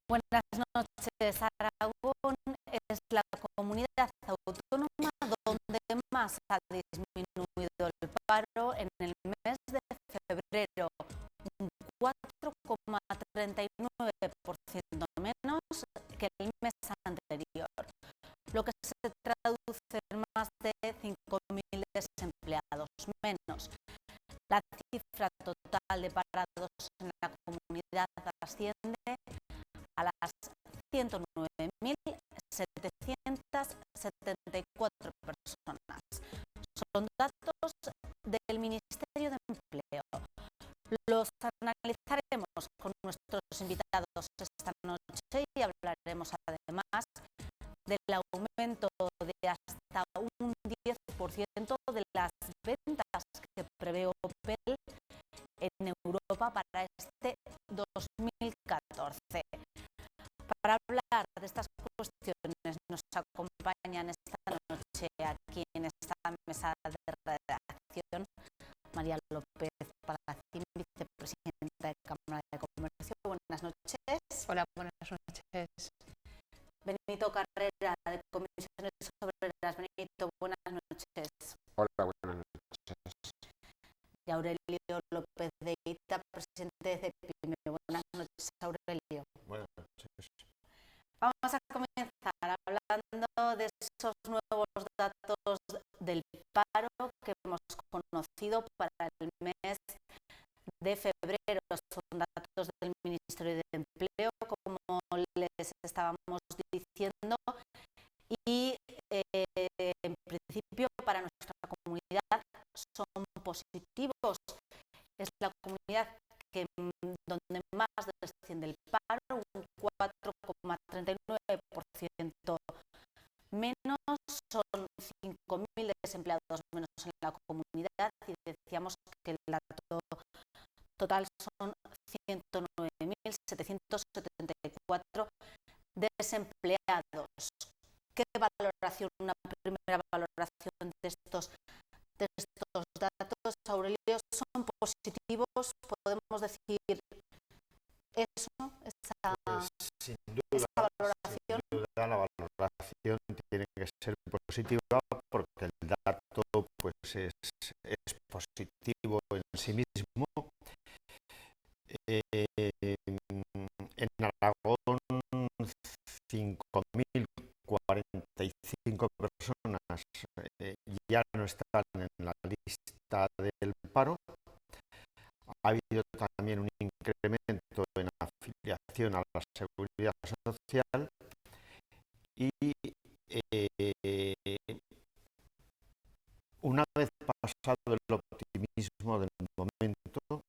Buenas noches. Aragón es la comunidad autónoma donde más ha disminuido el paro en el mes de febrero, un 4,39% menos que el mes anterior, lo que se traduce en más de 5.000 desempleados menos. La cifra total de parados en la comunidad asciende a las 109.774 personas. Son datos del Ministerio de Empleo. Los analizaremos con nuestros invitados esta noche y hablaremos además del aumento de hasta un 10% de las ventas que prevé Opel en Europa para este 2014. Para hablar de estas cuestiones nos acompañan esta noche aquí en esta mesa de redacción María López Palacín, vicepresidenta de Cámara de Comercio. Buenas noches. Hola, buenas noches. Benito Carrera, de Comisiones Obreras. Benito, buenas noches. Hola, buenas noches. Y Aurelio López de Ita, presidente de CEPIME. Buenas noches, Aurelio. Buenas noches. Vamos a comenzar hablando de esos nuevos datos del paro que hemos conocido para el mes de febrero. Son datos del Ministerio de Empleo, como les estábamos diciendo, y en principio para nuestra comunidad son positivos. Es la comunidad donde más desciende el paro, un 4,39% menos, son 5.000 desempleados menos en la comunidad y decíamos que el dato total son 109.774 desempleados. ¿Qué valoración, una primera valoración de estos datos, Aurelio? ¿Son positivos? ¿Podemos decir eso? Pues, sin esa valoración. Sin duda la valoración tiene que ser positiva porque el dato pues es positivo en sí mismo. En Aragón 5.045 personas ya no están en la lista del paro. Ha habido también un incremento en la afiliación a la Seguridad Social y una vez pasado el optimismo del momento,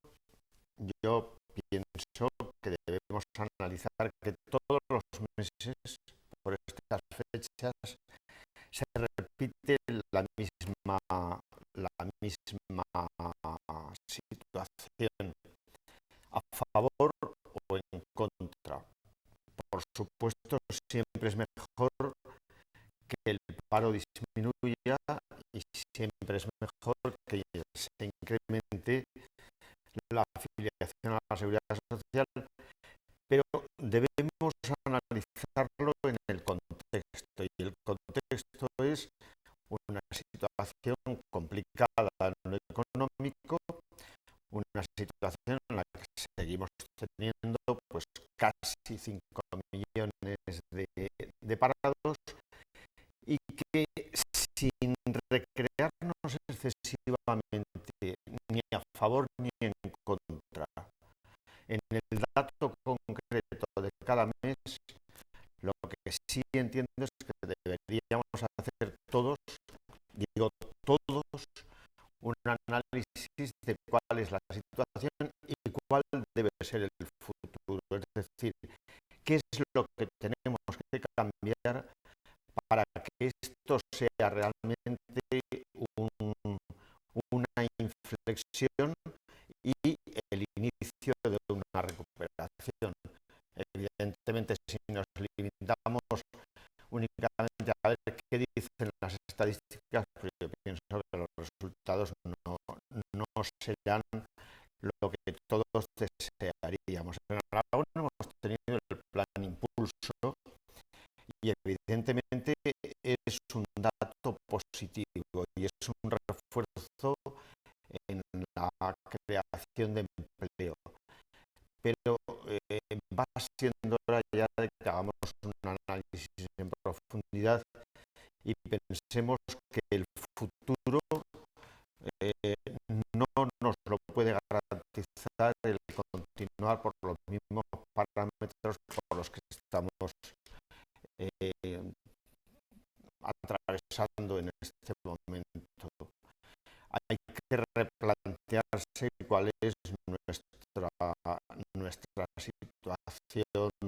yo pienso que debemos analizar que todos los meses, por estas fechas, se repite la misma situación, a favor o en contra. Por supuesto, siempre es mejor que el paro disminuya y siempre es mejor que se incremente la afiliación a la Seguridad Social, pero debemos analizarlo en el contexto, y el contexto es una situación complicada en lo económico, una situación en la que seguimos teniendo pues casi 5 millones de parados y que sin recrearnos excesivamente ni a favor ni en contra en el dato concreto de cada mes, lo que sí entiendo es que deberíamos hacer todos, un análisis de cuál es la situación y cuál debe ser el futuro. Es decir, qué es lo que tenemos que cambiar para que esto sea realmente una inflexión y el inicio de una recuperación. Evidentemente, si nos limitamos únicamente a ver qué dicen las estadísticas, pues yo pienso que los resultados no serán lo que todos desearíamos. En Aragón hemos tenido el plan es un dato positivo y es un refuerzo en la creación de empleo. Pero va siendo hora ya de que hagamos un análisis en profundidad y pensemos que el futuro no nos lo puede garantizar el continuar por los mismos parámetros por los que estamos atravesando en este momento. Hay que replantearse cuál es nuestra situación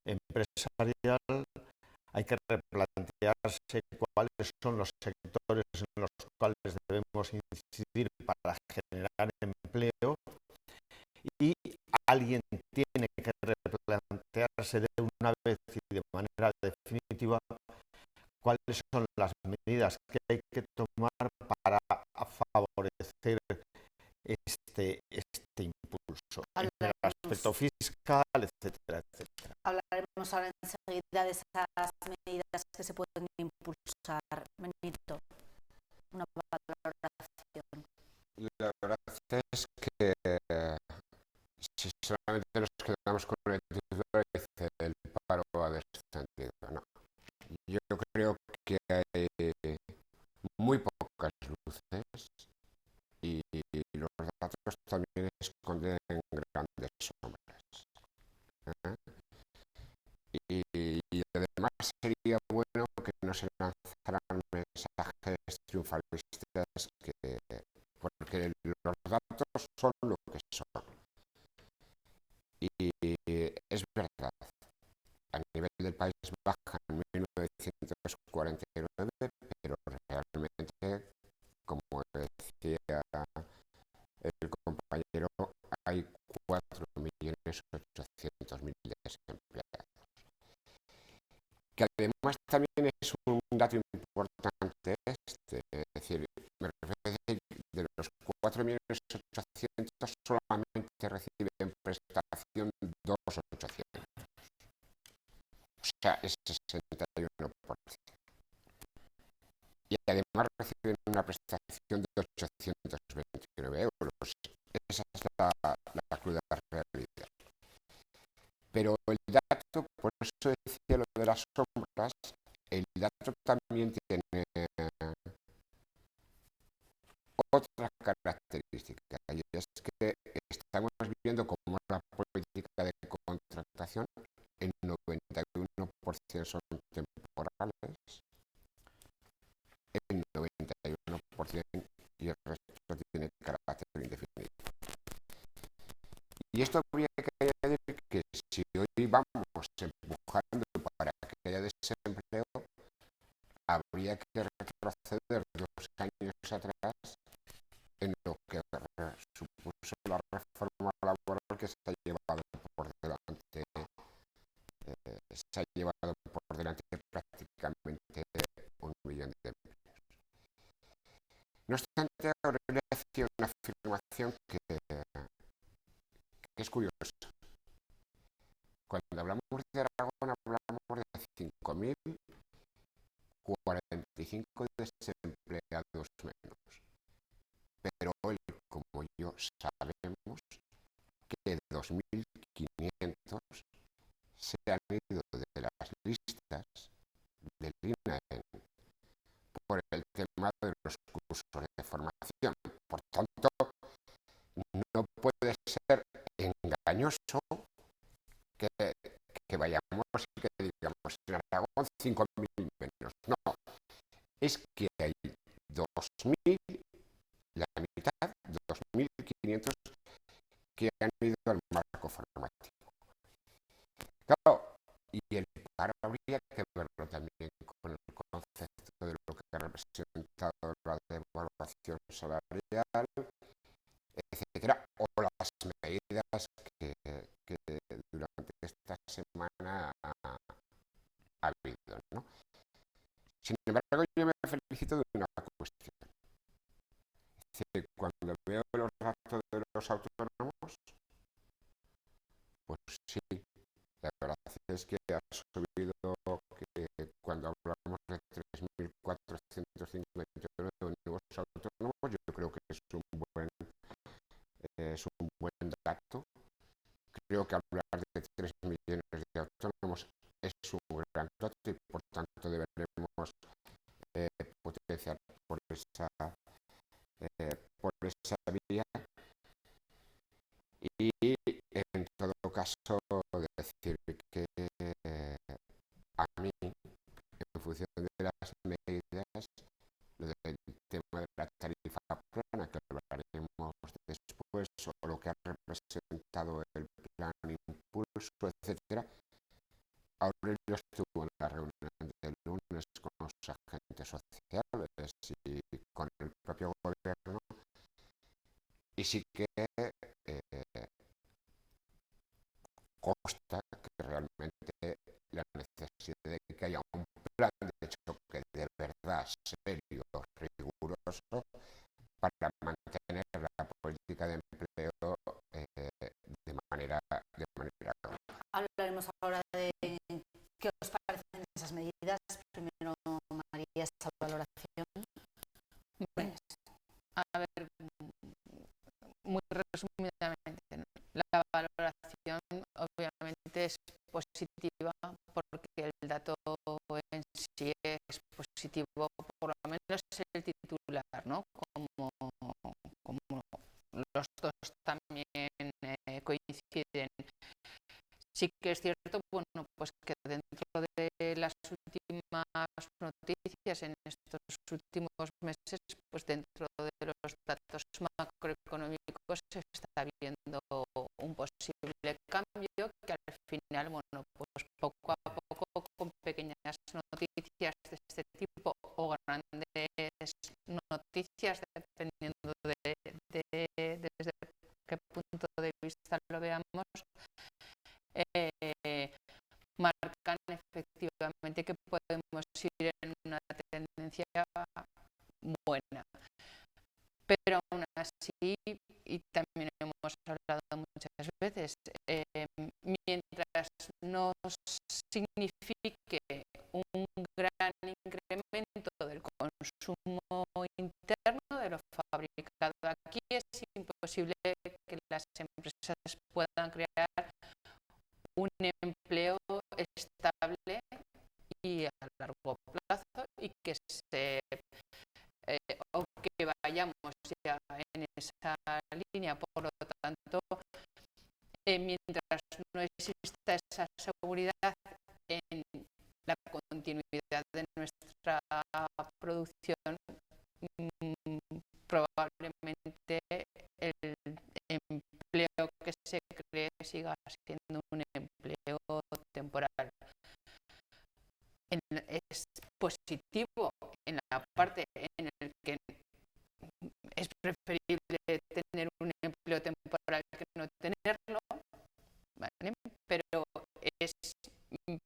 empresarial, hay que replantearse cuáles son los sectores en los cuales debemos incidir para generar empleo, y alguien tiene que replantearse de una vez y de manera definitiva cuáles son las medidas que hay que tomar para favorecer este impulso en el aspecto fiscal, etcétera, etcétera. Hablaremos ahora enseguida de esas medidas que se pueden impulsar. Benito, una valoración. La verdad es que si solamente nos quedamos con el titular, dice el paro ha descendido. No. Yo creo que hay muy pocas luces y los datos también esconden grandes sombras. Y además sería bueno que no se lanzaran mensajes triunfalistas, porque los datos son lo que son. Y es verdad, a nivel del País baja en 1949, pero realmente, como decía el compañero, hay 4.800.000 desempleados. Que además también es un dato importante, es decir, me refiero a decir, de los 4.800.000 solamente reciben prestación 2.800.000. O sea, es 61%. Y además reciben una prestación de 829 euros. Esa es la cruda realidad. Pero el dato, por eso decía lo de las sombras, el dato también tiene otra característica, y es que estamos viendo cómo la política de contratación, el 91% son temporales, el 91% y el resto tiene carácter indefinido. Y esto habría que añadir que si hoy vamos empujando para que haya desempleo, habría que retroceder 2 años atrás en lo que supuso la reforma laboral que se ha llevado por delante, prácticamente 1 millón de empleos. No obstante, ahora le hacía una afirmación que es curiosa. Cuando hablamos de Aragón, hablamos de 5.045 desempleados menos. Pero hoy, como yo, sabemos que 2.500 se han ido de las listas del INAE por el tema de los cursos de formación. Por tanto, no puede ser engañoso que vayamos y que digamos en Aragón 5.000 menos. No, es que hay 2.000, la mitad, 2.500 que han ido al marco formativo. Claro, y el paro habría que verlo también con el concepto de lo que ha representado la devaluación salarial, etcétera, o las medidas que durante esta semana ha habido, ¿no? Sin embargo, yo me felicito de una cuestión. Es decir, cuando veo los datos de los autónomos, pues sí, la verdad es que ha subido, que cuando hablamos de creo que hablar de 3 millones de autónomos es un gran dato y por tanto deberemos potenciar por esa vía y en todo caso decir que a mí, en función de las medidas, lo del tema de la tarifa plana, que hablaremos después, o lo que ha representado el plan Impulso, etcétera. Aurelio estuvo en la reunión del lunes con los agentes sociales y con el propio gobierno, y sí que consta que realmente la necesidad de que haya un plan de choque de verdad serio, riguroso, para mantener la política de empleo de manera Hablaremos ahora de qué os parecen esas medidas. Primero, María, esa valoración. Pues, a ver, muy resumidamente, ¿no? La valoración obviamente es positiva porque el dato en sí es positivo, por lo menos el titular, ¿no? Como los dos también coinciden. Sí que es cierto, bueno, pues que dentro de las últimas noticias en estos últimos meses, pues dentro de los datos macroeconómicos se está viendo un posible cambio que al final, bueno, pues poco a poco con pequeñas noticias de este tipo o grandes noticias, dependiendo desde qué punto de vista lo veamos, marcan efectivamente que podemos ir en una tendencia buena. Pero aún así, y también hemos hablado muchas veces, mientras no signifique un gran incremento del consumo interno de lo fabricado aquí, es imposible que las empresas puedan crear un empleo estable y a largo plazo y que o que vayamos ya en esa línea. Por lo tanto, mientras no exista esa seguridad en la continuidad de nuestra producción, probablemente el empleo que se cree siga siendo un empleo temporal. Es positivo en la parte en la que es preferible tener un empleo temporal que no tenerlo, ¿vale? Pero es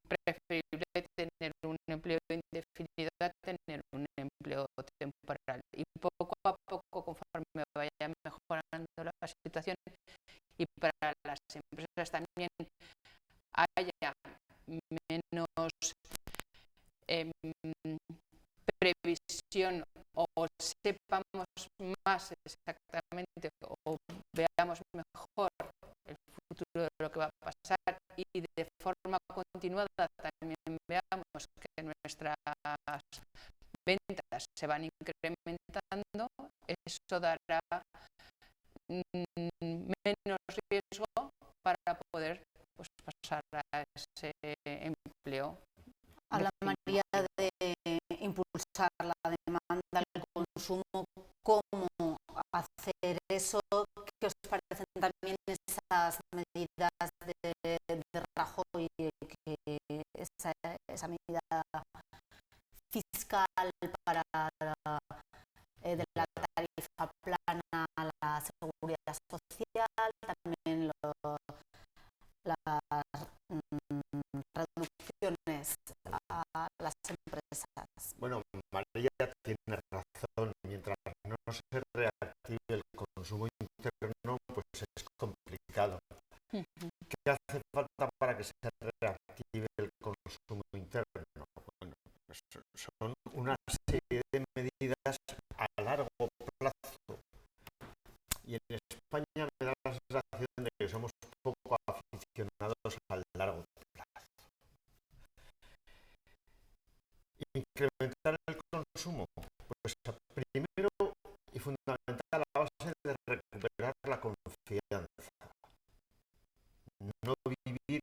preferible tener un empleo indefinido a tener un empleo temporal. Y poco a poco, conforme vaya mejorando la situación y para las empresas también haya menos previsión o sepamos más exactamente o veamos mejor el futuro de lo que va a pasar y de forma continuada también veamos que nuestras ventas se van incrementando, eso dará menos riesgo para poder pues, pasar a ese empleo. Habla María de impulsar la demanda, el consumo, cómo hacer eso, ¿qué os parecen también esas medidas de Rajoy, que esa medida fiscal para de la tarifa plana a la seguridad social, también las reducciones a las empresas? Bueno, María tiene razón. Mientras no se reactive el consumo interno, pues es complicado. ¿Qué hace falta para que se reactive el consumo interno? Bueno, pues son una serie de medidas a largo plazo. Y en España me da la sensación de que somos poco aficionados fundamental a base de recuperar la confianza. No vivir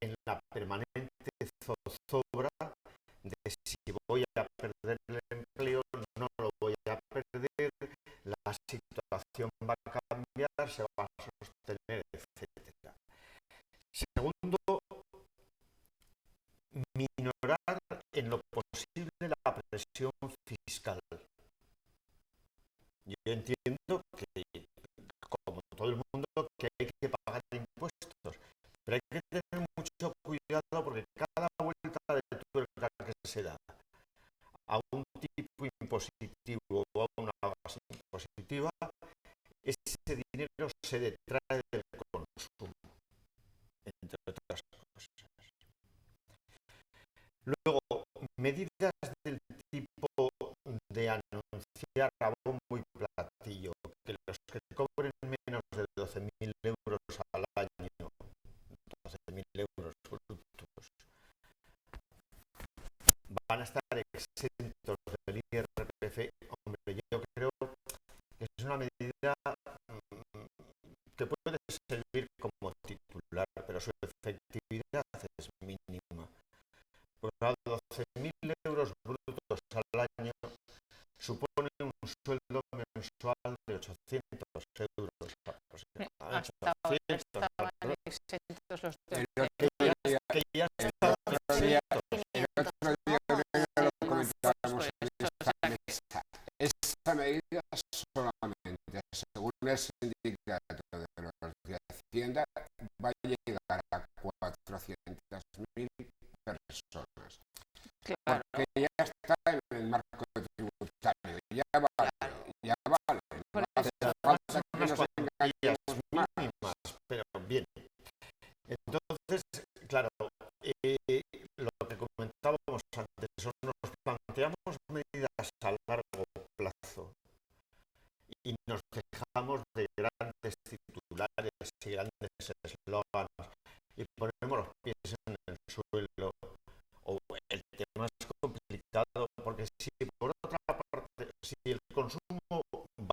en la permanente zozobra de si voy a perder el empleo, no lo voy a perder, la situación va a cambiar, se va a sostener, etc. Segundo, minorar en lo posible la presión fiscal. Yo entiendo que, como todo el mundo, que hay que pagar impuestos, pero hay que tener mucho cuidado porque cada vuelta de tuerca que se da a un tipo impositivo o a una base impositiva, ese dinero se detrae del consumo, entre otras cosas. Luego, medidas del tipo de anunciar a bombo y platillo que los que cobren menos de 12.000 euros al año, 12.000 euros brutos, van a estar exentos del IRPF. Hombre, yo creo que es una medida que puede servir como titular, pero su efectividad es mínima. Pues a 12.000 euros brutos al año supone un sueldo mensual de 800 euros aproximadamente. Hasta ahora estaban exentos los El 12.000. Que ya el está otro día lo comentábamos Pues en esto, o esta sea, mesa. Esta medida solamente, según el sindicato de los de Hacienda, va a llegar a 400.000 personas. claro, Porque ya está en el marco tributario, ya vale, ya vale. por No hace eso, falta que unas nos cuantías engañemos más. mínimas, pero bien. Entonces, claro, lo que comentábamos antes, nos planteamos medidas a largo plazo y nos dejamos de grandes titulares y grandes eslóganos y ponemos los pies en el suelo. O el tema es complicado porque si por otra parte, si el consumo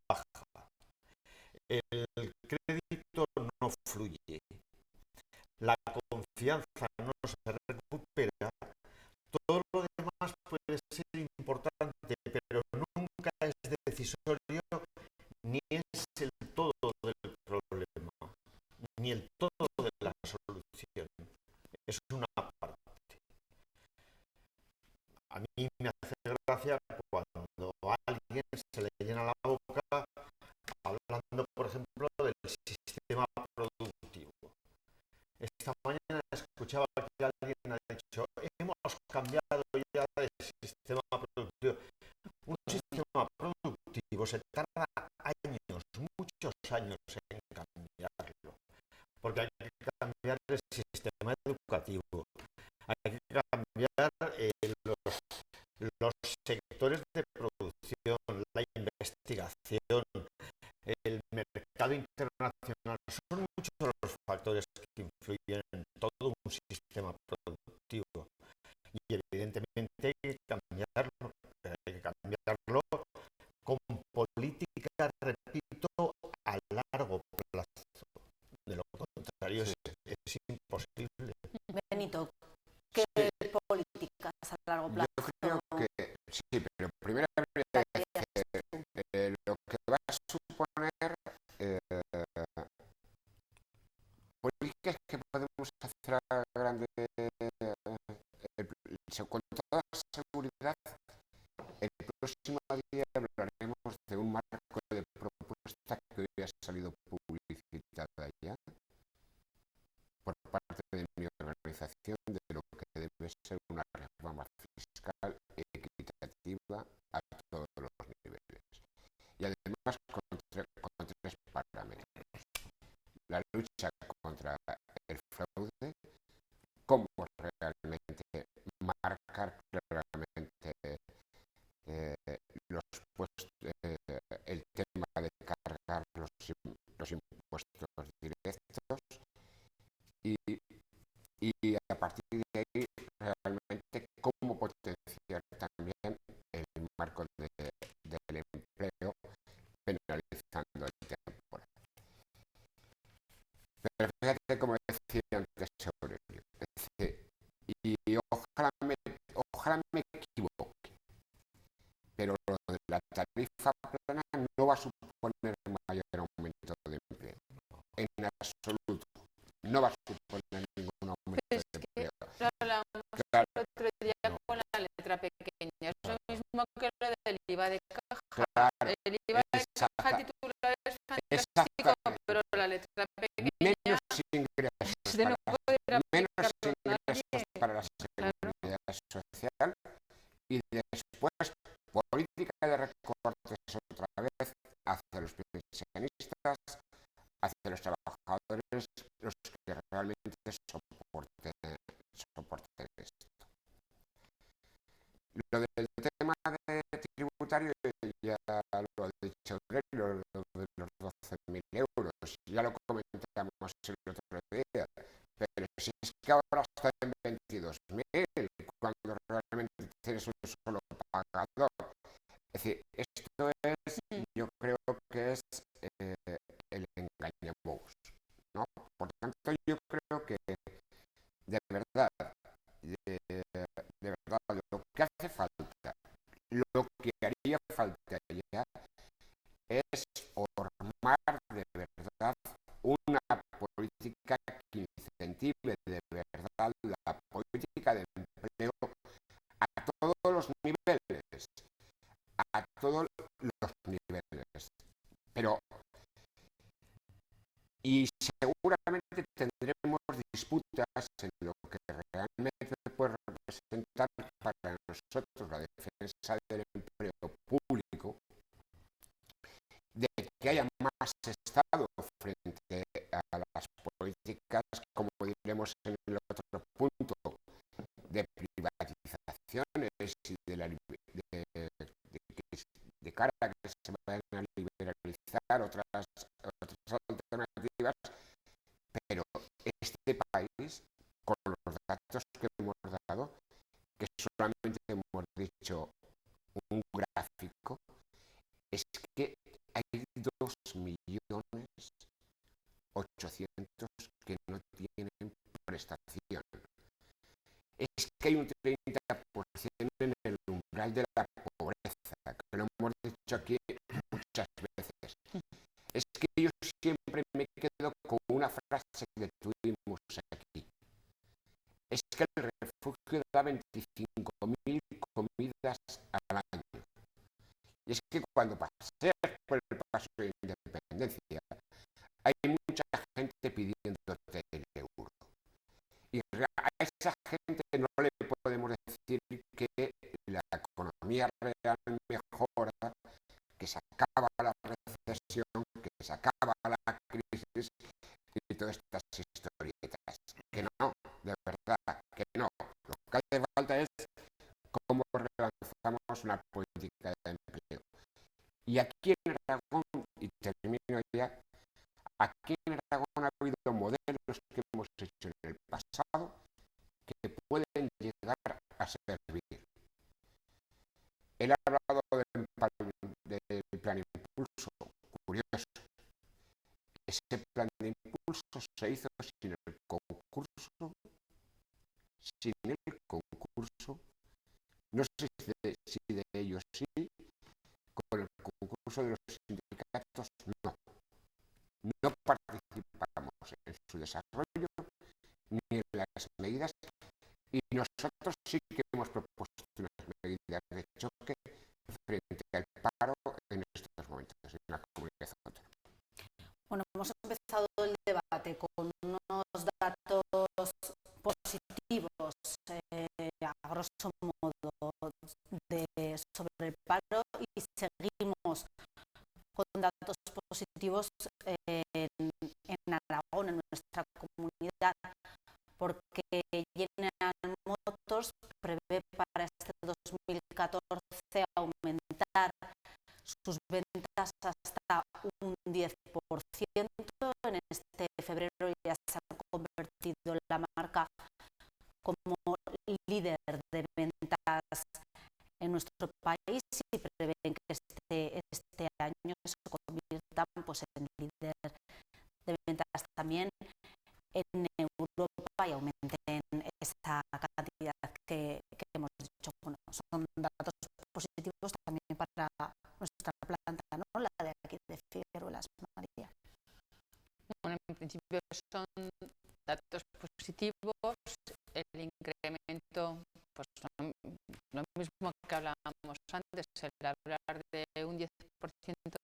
baja, el crédito no fluye, la confianza no se recupera, todo lo demás puede ser importante, pero nunca es decisorio ni es el todo del problema, ni el todo de la solución. Es una parte. A mí me hace gracia cuando a alguien se le llena la boca hablando, por ejemplo, del sistema productivo. Esta mañana escuchaba que alguien ha dicho, hemos cambiado ya de sistema productivo. Un sistema productivo se tarda años, muchos años en cambiarlo, porque hay que cambiar el sistema educativo, hay que cambiar los sectores de producción, la investigación, el mercado internacional. Son muchos los factores que influyen en todo un sistema productivo y evidentemente hay que cambiarlo, pero hay que cambiarlo con política, repito, a largo plazo. De lo contrario Sí. es imposible. Benito, ¿qué políticas a largo Yo plazo creo que sí, pero primero habría que decir lo que va a suponer políticas que podemos hacer a grande con toda seguridad. El próximo día hablaremos de un marco de propuesta que hoy ha salido publicitada ya por parte de mi organización de lo que debe ser una reforma fiscal equitativa a todos los niveles. Y además con tres parámetros. La lucha contra el fraude, cómo realmente marcar claramente los puestos, el tema de cargar los impuestos directos y a partir de ahí realmente cómo potenciar también el marco del empleo, penalizando de temporada. Pero fíjate como decía antes Aurelio, y ojalá me equivoque, pero lo de la tarifa plana no va a suponer mayor aumento de empleo, en absoluto, no va a suponer ningún aumento de empleo. Lo hablamos Claro, el otro día con la letra pequeña, es lo mismo que lo del IVA de caja. claro, El IVA de caja titular es fantástico, pero la letra pequeña menos ingresos se no puede para la seguridad social y después política de recortes otra vez hacia los pensionistas, hacia los trabajadores, los que realmente soporten esto. Lo del tema tributario ya lo ha dicho Aurelio, lo de los 12.000 euros, ya lo comentamos el otro día, pero si es que ahora está en 22.000, cuando realmente tienes un solo pagador. Es decir, esto es, yo creo que es el engañabobos, ¿no? Por tanto, yo creo que de verdad, lo que hace falta, lo que haría falta ya es formar de verdad una política que incentive de verdad la política de empleo a todos los niveles, pero y seguramente tendremos disputas en lo que realmente puede representar para nosotros la defensa del empleo público, de que haya más Estado frente a las políticas, como diremos en el otro punto, de privatizaciones y de cara a que se vayan a liberalizar otras alternativas, pero este país, con los datos que hemos dado, que solamente hemos dicho un gráfico, es que hay 2.800.000 que no tienen prestación. Es que hay un 30% en el umbral de la pobreza, que lo hemos dicho aquí muchas veces. Es que yo siempre me quedo con una frase que tuvimos aquí. Es que el refugio da 25.000 comidas al año. Y es que cuando paseas por el paso de Independencia, hay mucha gente pidiéndote el euro. Y a esa gente no le podemos decir que la economía real mejora, que se acaba la recesión, que se acaba la crisis y todas estas historietas. Que no, de verdad, que no. Lo que hace falta es cómo relanzamos una política de empleo. Y aquí en Aragón, y termino ya, aquí en Aragón ha habido modelos que hemos hecho en el pasado que pueden llegar a servir. Él ha hablado del plan Impulso, curioso. Ese plan de impulso se hizo sin el concurso, no sé si de ellos sí, con el concurso de los sindicatos no participamos en su desarrollo ni en las medidas, y nosotros sí que hemos propuesto unas medidas de choque frente al paro en estos momentos en la comunidad autónoma. Bueno, hemos empezado el debate con unos datos positivos, a grosso modo, sobre el paro, y seguimos con datos positivos en Aragón, en nuestra comunidad, porque General Motors prevé para este 2014 aumentar sus ventas hasta un 10%. En este febrero ya se ha convertido la marca como líder de ventas en nuestro país, y prevén que este año se conviertan pues el líder de ventas también en Europa y aumenten esa cantidad que hemos dicho. Bueno, son datos positivos también para nuestra planta, ¿no? La de aquí de Figueruelas, María. Bueno, en principio son datos positivos, el incremento, pues lo mismo que hablábamos antes, el hablar de un 10%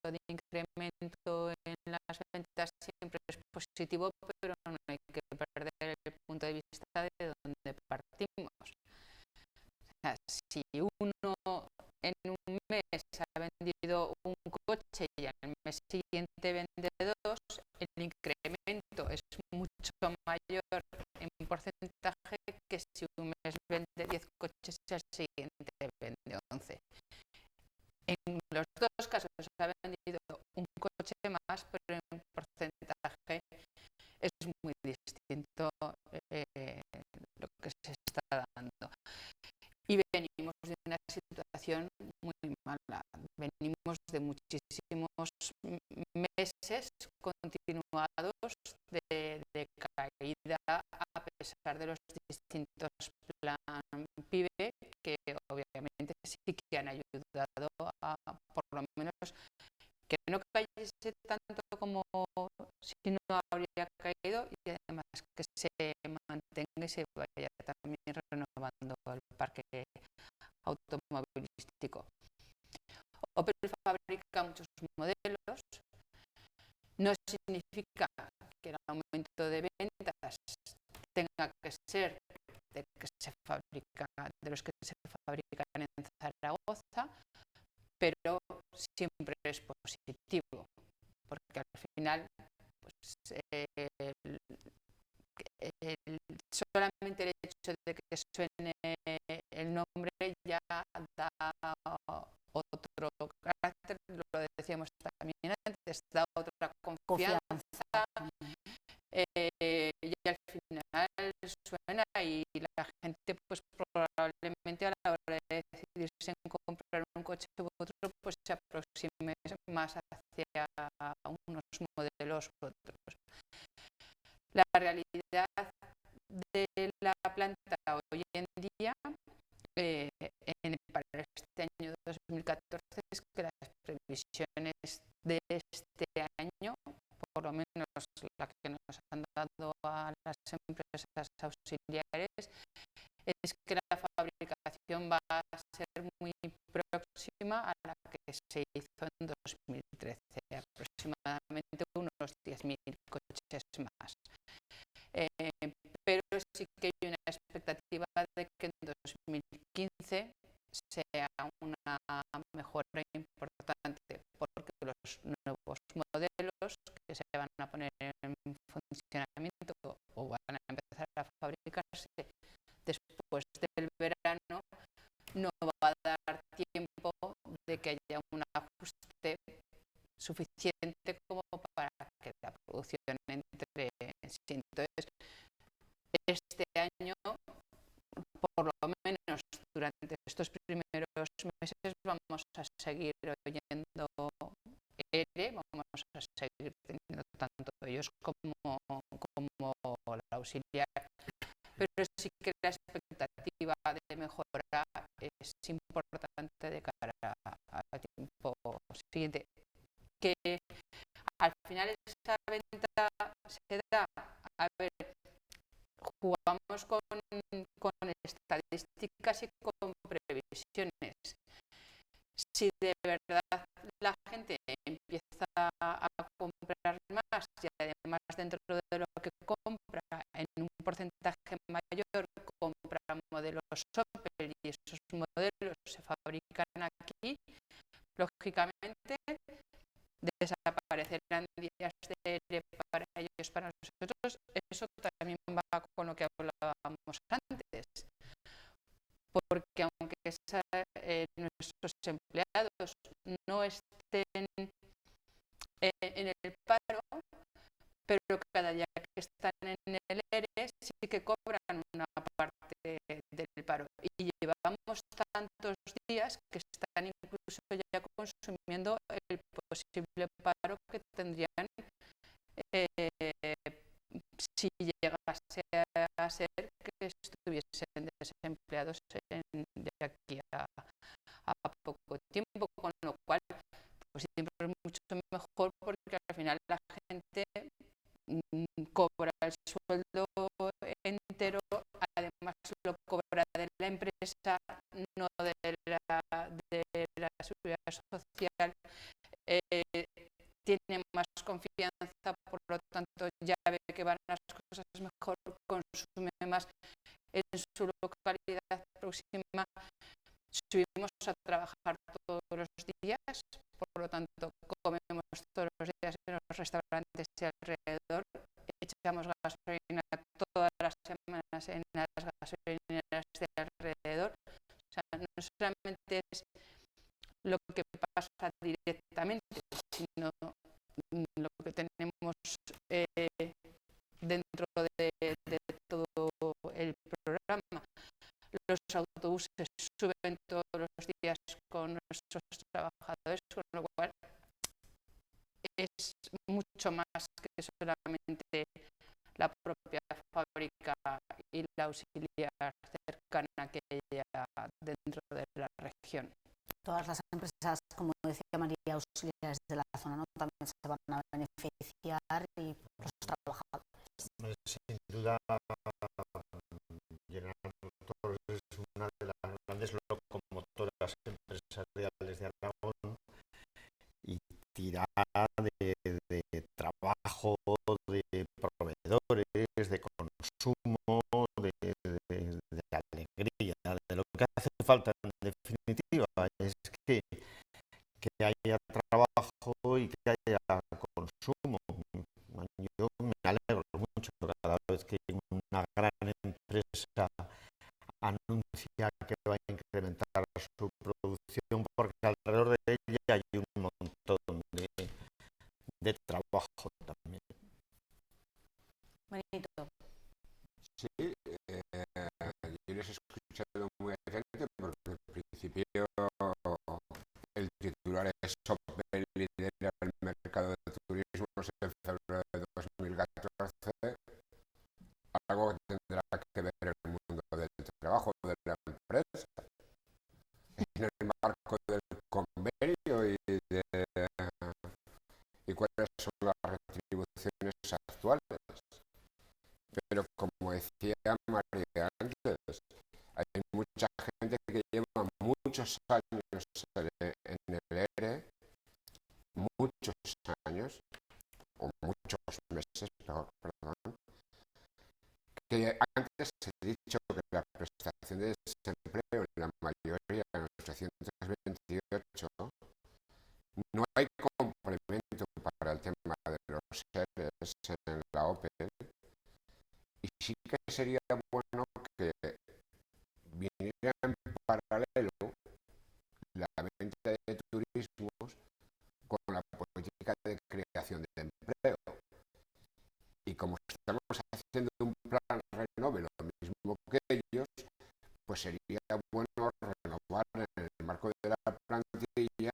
de incremento en las ventas siempre es positivo, pero no hay que perder el punto de vista de dónde partimos. O sea, si uno en un mes ha vendido un coche y al mes siguiente vende dos, el incremento es mucho mayor en porcentaje que si un mes vende 10 coches y al siguiente vende 11. En los dos casos ha vendido un coche más, pero en porcentaje es muy distinto lo que se está dando. Y venimos de una situación muy mala, venimos de muchísimos meses continuados de caída a pesar de los distintos plan PIBE, que obviamente sí que han ayudado a por lo menos que no cayese tanto como si no habría caído, y además que se mantenga y se vaya también renovando el parque automovilístico. Opel fabrica muchos modelos, no significa que el aumento de ventas tenga que ser de los que se fabrican en Zaragoza, pero siempre es positivo, porque al final pues, solamente el hecho de que suene el nombre ya da otro carácter, lo decíamos también antes, da otra confianza. Y al final suena y la gente pues probablemente a la hora de decidirse en comprar un coche u otro pues se aproxime más hacia unos modelos u otros. La realidad de la planta hoy en día para este año 2014 es que las previsiones de este año, por lo menos la que nos han dado a las empresas auxiliares, es que la fabricación va a ser muy próxima a la que se hizo en 2013, aproximadamente unos 10.000 coches más. Pero sí que hay una expectativa de que en 2015 sea una mejora importante, porque los nuevos modelos que se van a poner en funcionamiento o van a empezar a fabricarse después del verano no va a dar tiempo de que haya un ajuste suficiente como para que la producción entre en sí. Entonces, este año, por lo menos durante estos primeros meses, vamos a seguir oyendo ERE, vamos a seguir teniendo tanto ellos como la auxiliar, pero sí que la expectativa de mejora es importante de cara al tiempo siguiente. Que al final esa venta se da, a ver, jugamos con estadísticas y con previsiones. Si de verdad la gente empieza a comprar más y además dentro de lo que compra en un porcentaje mayor compra modelos Opel y esos modelos se fabrican aquí, lógicamente desaparecerán días de ERE para ellos, para nosotros. Eso también va con lo que hablábamos antes, porque aunque nuestros empleados no estén en el paro, pero cada día que están en el ERE sí que cobran una parte del paro, y llevamos tantos días que están incluso ya consumiendo el posible paro que tendrían si llegase a ser que estuviesen desempleados de aquí a poco tiempo, con lo cual pues siempre es mucho mejor porque al final la gente cobra el sueldo entero, además lo cobra de la empresa, no de la seguridad social, tiene más confianza, por lo tanto ya ve que van las cosas mejor, consume más en su localidad próxima. Subimos a trabajar todos los días, por lo tanto comemos todos los días en los restaurantes y alrededor, echamos gasolina todas las semanas en las gasolineras de alrededor. O sea, no solamente es lo que pasa directamente, sino lo que tenemos dentro de todo el programa. Los autobuses suben todos los días con nuestros trabajadores, con lo cual es mucho más que solamente la propia fábrica y la auxiliar cercana que haya dentro de la región. Todas las empresas, como decía María, auxiliares de la zona, ¿no? También se van a beneficiar y los trabajadores. Sin duda, General Motors es una de las grandes locomotoras empresariales de Aragón y tira de trabajo, de proveedores, de consumo, de alegría, de lo que hace falta en definitiva, es que haya trabajo y que haya consumo. Yo me alegro mucho cada vez que una gran empresa anuncia que va a incrementar su producción, porque alrededor de ella hay un montón de trabajo también. Benito. Sí, yo les he escuchado muy atentamente porque al principio el titular es Sopel lidera el mercado de turismo en febrero de 2014, algo que tendrá que ver el mundo del trabajo de la empresa en el marco del convenio y cuáles son las retribuciones actuales. Pero como decía María antes, hay mucha gente que lleva muchos años en el ERE, muchos años, o muchos meses, perdón, que antes he dicho que la prestación de desempleo en la mayoría, en los 328, no hay complemento para el tema de los ERES en la OPE. Y sí que sería bueno que viniera en paralelo la venta de turismos con la política de creación de empleo. Y como estamos haciendo un plan Renove, lo mismo que ellos, pues sería bueno renovar en el marco de la plantilla,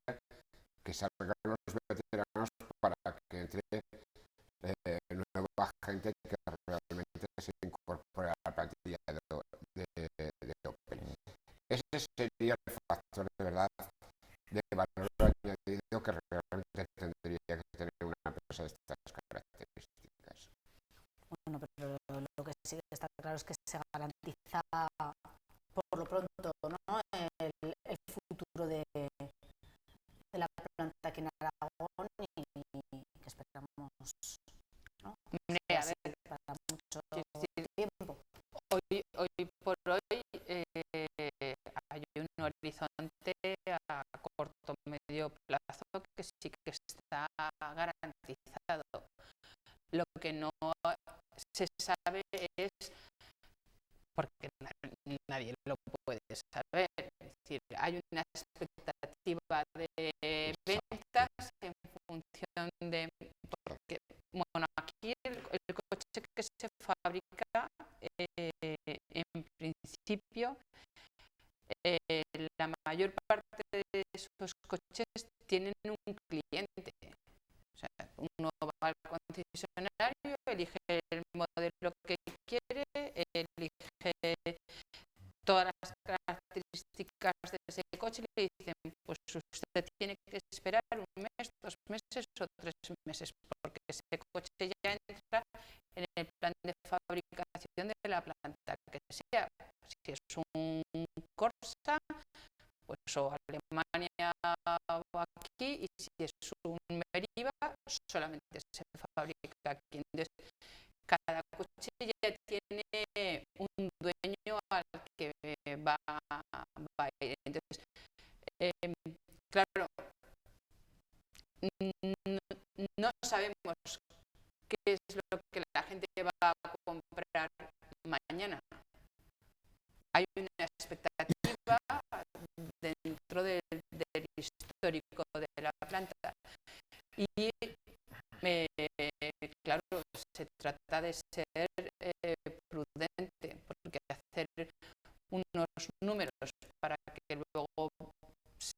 que salgan los veteranos para que entre nueva gente que realmente se incorpore a la plantilla de Opel. Ese sería el factor de verdad de valor añadido que realmente tendría que tener una empresa de estas características. Bueno, pero lo que sí está claro es que se garantiza por lo pronto, ¿no? el futuro de la planta aquí en Aragón y que esperamos, ¿no? A ver, para mucho decir, tiempo. hoy por hoy hay un horizonte a corto medio plazo que sí que está garantizado. Lo que no se sabe es, porque nadie lo puede saber, es decir, hay una expectativa de ventas en función de, porque, bueno, aquí el coche que se fabrica, en principio, la mayor parte de esos coches tienen un cliente, o sea, al concesionario, elige el modelo que quiere, elige todas las características de ese coche y le dicen, pues usted tiene que esperar 1 mes, 2 meses o 3 meses, porque ese coche ya entra en el plan de fabricación de la planta que sea. Si es un Corsa, pues o Alemania o aquí, y si es un Meriva, solamente se fabrica aquí. Entonces, cada coche ya tiene un dueño al que va a ir. Entonces, claro, no sabemos qué es lo que la gente va a comprar mañana. Hay una expectativa dentro del histórico de la planta y claro, se trata de ser prudente, porque hacer unos números para que luego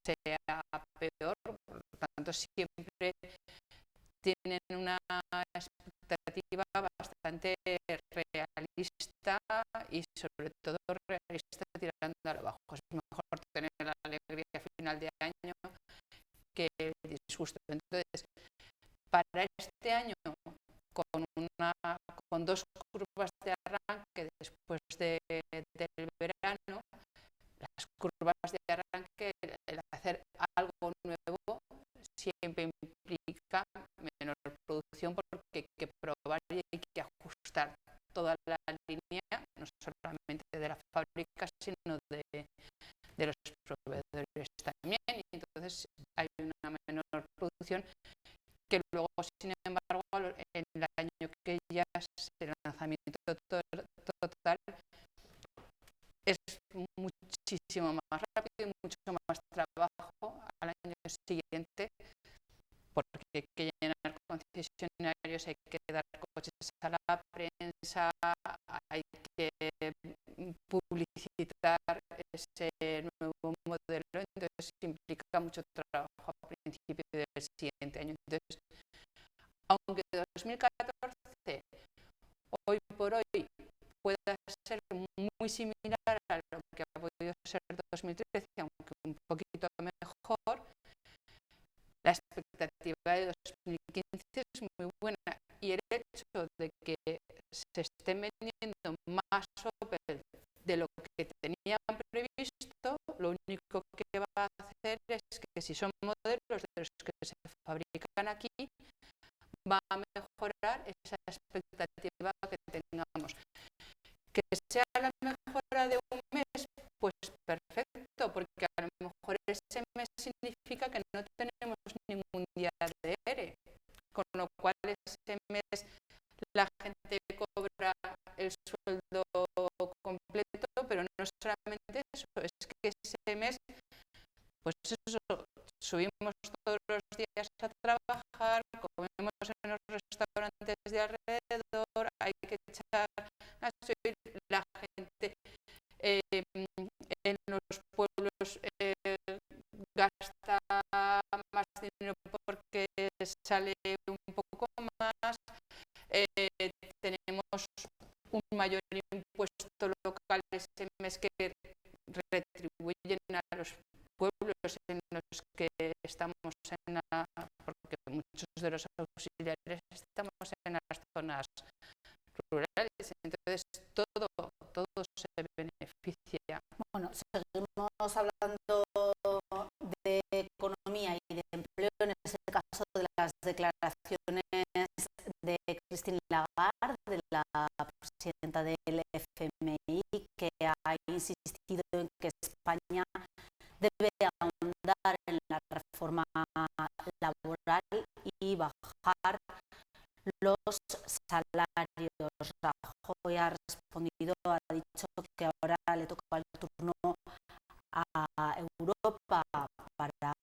sea peor, por lo tanto siempre tienen una expectativa bastante realista y sobre todo realista tirando a lo bajo. Es mejor tener la alegría final de año que el disgusto. Entonces, para este año, con 2 curvas de arranque después del verano, las curvas de arranque, el hacer algo nuevo siempre implica menor producción porque hay que probar y hay que ajustar toda la línea, no solamente de la fábrica, sino de los proveedores también. Y entonces hay una menor producción que luego, sin embargo, en el año que ya es el lanzamiento total, es muchísimo más rápido y mucho más trabajo al año siguiente, porque hay que llenar concesionarios, hay que dar coches a la prensa, hay que publicitar ese nuevo modelo, entonces implica mucho trabajo a principio del siguiente año. Entonces, aunque 2014 hoy por hoy pueda ser muy similar a lo que ha podido ser 2013, aunque un poquito mejor, la expectativa de 2015 es muy buena y el hecho de que se estén vendiendo más Opel de lo que tenían previsto, lo único que va a hacer es que si son modelos de los que se fabrican aquí, va a mejorar esa expectativa que tengamos. Que sea la mejora de 1 mes, pues perfecto, porque a lo mejor ese mes significa que no tenemos ningún día de ERE, con lo cual ese mes la gente cobra el sueldo completo, pero no solamente eso, es que ese mes, pues eso, subimos todos los días a trabajar, comemos en los restaurantes de alrededor, hay que echar a subir la gente en los pueblos gasta más dinero porque sale un poco más, tenemos un mayor impuesto local ese mes que retribuyen a los pueblos en los que estamos porque muchos de los auxiliares estamos en las zonas rurales, entonces todo se beneficia. Bueno, seguimos hablando de economía y de empleo, en este caso de las declaraciones de Christine Lagarde, de la presidenta del FMI, que ha insistido en que España debe ahondar en la reforma laboral y bajar los salarios. Rajoy ha respondido, ha dicho que ahora le toca el turno a Europa para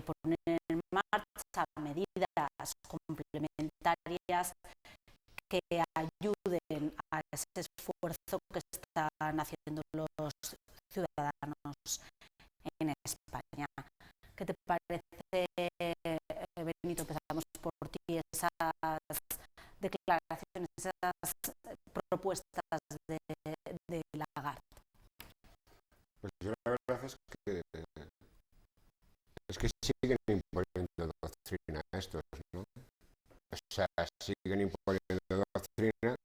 poner en marcha medidas complementarias que ayuden a ese esfuerzo que están haciendo los ciudadanos en España. ¿Qué te parece, Benito? Empezamos por ti. y esas declaraciones, esas propuestas de Lagarde? Pues yo la verdad es que siguen imponiendo doctrina estos, ¿no? O sea, siguen imponiendo doctrina.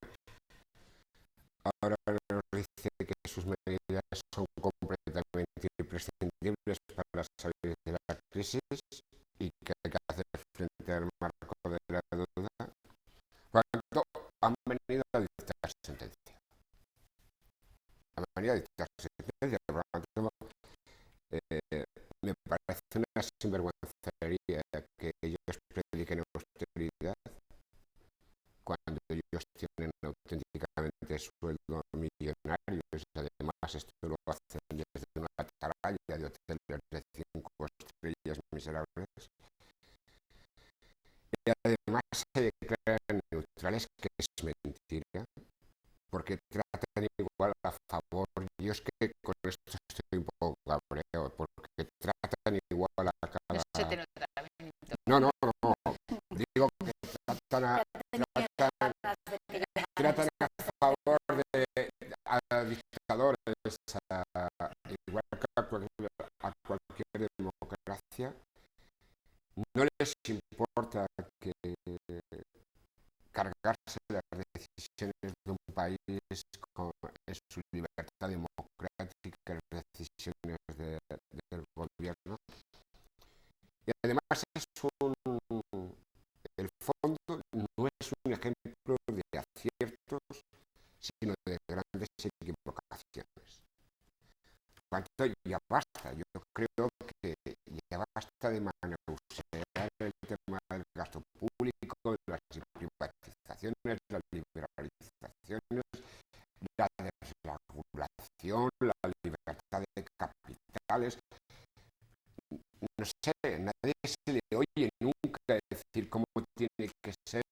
Ahora nos dice que sus medidas son completamente imprescindibles para salir de la crisis y que hay que hacer frente al marco de la deuda. Por lo tanto, han venido a dictar sentencia. Han venido a dictar sentencia. Por lo tanto, me parece una sinvergüencería que ellos prediquen austeridad cuando ellos tienen auténticamente sueldos millonarios. Además, esto lo hacen desde una atalaya de hoteles de 5 estrellas miserables. Y además se declaran neutrales, que es mentira, porque tratan igual a favor. Yo es que con esto estoy un poco cabreado, porque tratan igual a cada... Se te nota, Benito. No. Digo que tratan a favor de a dictadores, igual que a cualquier democracia. No les importa que cargarse las decisiones de un país en su libertad democrática, las decisiones del gobierno. Y además el fondo no es un ejemplo de aciertos, sino de grandes equivocaciones. Por tanto, ya basta. Yo creo que ya basta de manosear el tema del gasto público, las privatizaciones, las liberalizaciones, la desregulación, la libertad de capitales. No sé, nadie se le oye nunca decir cómo tiene que ser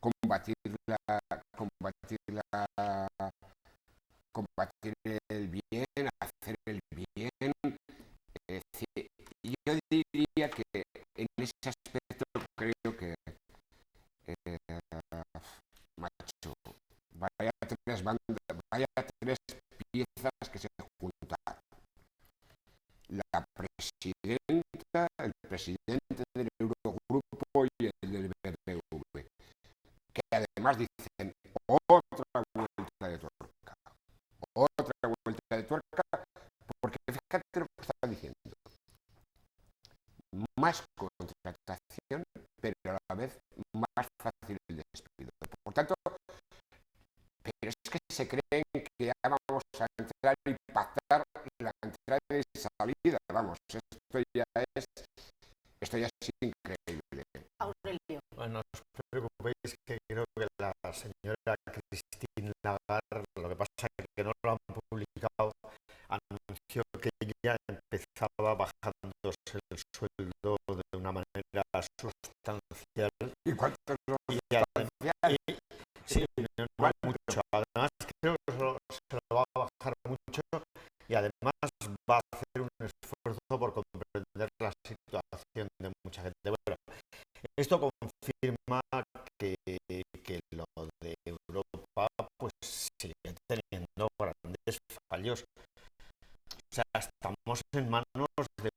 combatir el bien, hacer el bien. Es decir, yo diría que en ese aspecto creo que, macho, vaya tres piezas que se juntan. La presidenta, el presidente del Eurogrupo y el del BBV, que además dicen otra vuelta de tuerca, porque fíjate lo que está diciendo. Más contratación, pero a la vez más fácil el despido. Por tanto, pero es que se creen que ya vamos a entrar y pactar la entrada y salida. Vamos, esto ya es increíble. Aurelio. Bueno, no os preocupéis, que creo que la señora Christine Lagarde, lo que pasa es que no lo han publicado, anunció que ella empezaba bajándose el sueldo de una manera sustancial. ¿Y cuánto es lo sustancial? Sí, no mucho. Además, creo que se lo va a bajar mucho, y además va a hacer un esfuerzo por comprender la situación de mucha gente. Bueno, esto confirma que lo de Europa pues sigue teniendo grandes fallos. O sea, estamos en manos de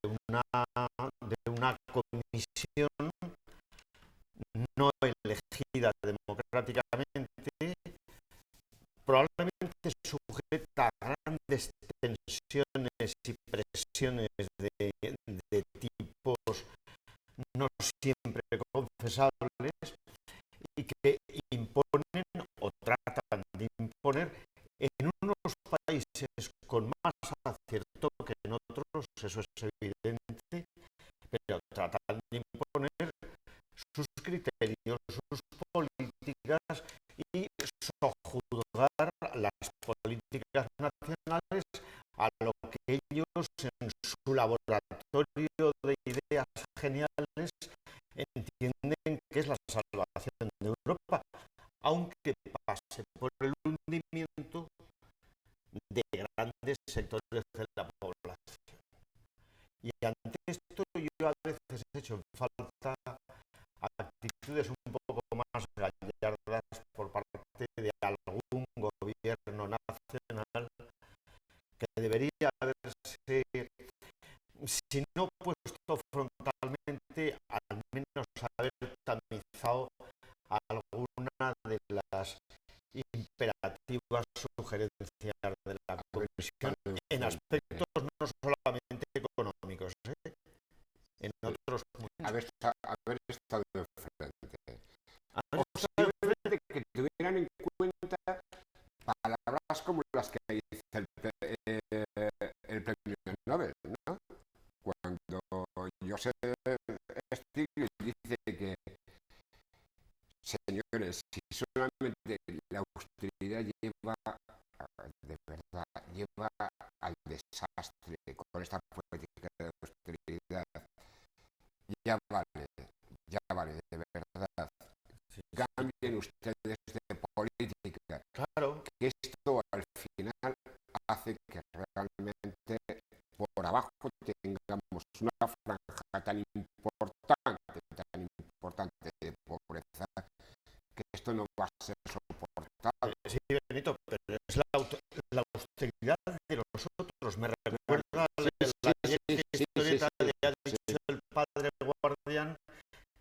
una comisión no elegida democráticamente, probablemente sujeta a grandes tensiones y presiones de tipos no siempre confesables, y que imponen o tratan de imponer en unos países con más acierto que en otros, eso es evidente, pero tratan de imponer sus criterios, sus políticas y sojuzgar las políticas nacionales a lo que ellos en su laboratorio de ideas geniales entienden que es la salvación de Europa, aunque pase por el hundimiento de grandes sectores de la población. Y ante esto yo a veces he hecho en falta actitudes un alguna de las imperativas sugerencias de la Comisión en aspectos no solamente económicos, en otros haber estado enfrente. muchos. O simplemente que tuvieran en cuenta palabras como las que dice el premio Nobel, ¿no? Cuando Joseph Stiglitz dice que, señores, si solamente la austeridad lleva, de verdad, lleva al desastre con esta política de austeridad, ya vale, de verdad. Cambien ustedes de política. Claro. Que esto al final hace que realmente por abajo tengamos una franja tan importante de pobreza, que esto no va a ser soportable. Sí, Benito, pero es la austeridad de los otros. Me recuerda la historieta de ha dicho el padre Guardián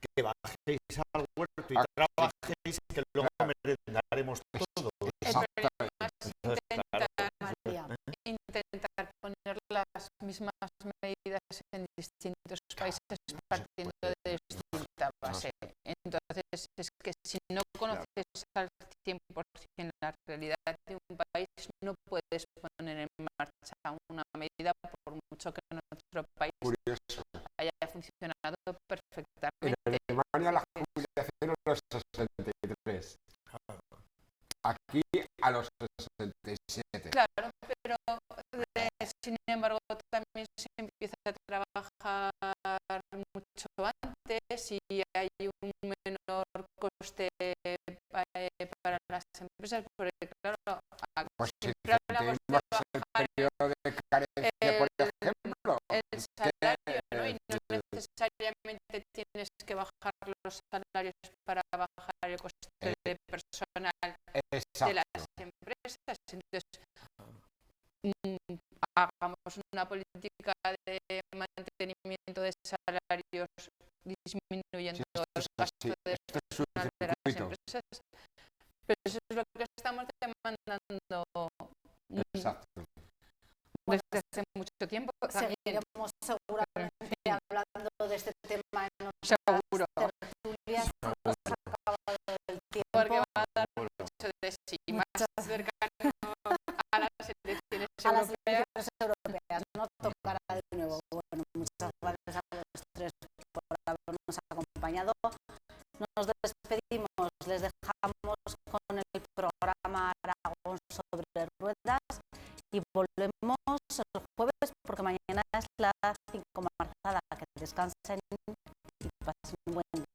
que bajéis al huerto y trabajéis, que luego merendaremos todos. Intentar poner las mismas medidas en distintos países partiendo de distinta base. Entonces, es que si no conoces al 100% la realidad de un país, no puedes poner en marcha una medida por mucho que en otro país haya funcionado perfectamente. En Alemania la jubilación a los 63. Aquí a los 67. Claro, pero sin embargo también se empieza a trabajar mucho antes y hay un menor coste para las empresas, porque claro, pues siempre hablamos de bajar el periodo de carencia, por ejemplo, el salario, ¿no? Y no necesariamente tienes que bajar los salarios para bajar el coste de personal de las empresas. Entonces, hagamos una política de mantenimiento de salarios disminuyendo el gasto de personal de las empresas. Pero eso es lo que estamos demandando desde hace mucho tiempo. Seguiremos seguramente hablando de este tema en otras tertulias. Nos ha acabado el tiempo. Porque va a dar mucho de sí, más cercano a las elecciones europeas. No tocará de nuevo. Bueno, muchas gracias a los tres por habernos acompañado. Nos despedimos, les dejamos con el programa Aragón sobre ruedas y volvemos el jueves porque mañana es la 5 marzada. Que descansen y pasen un buen día.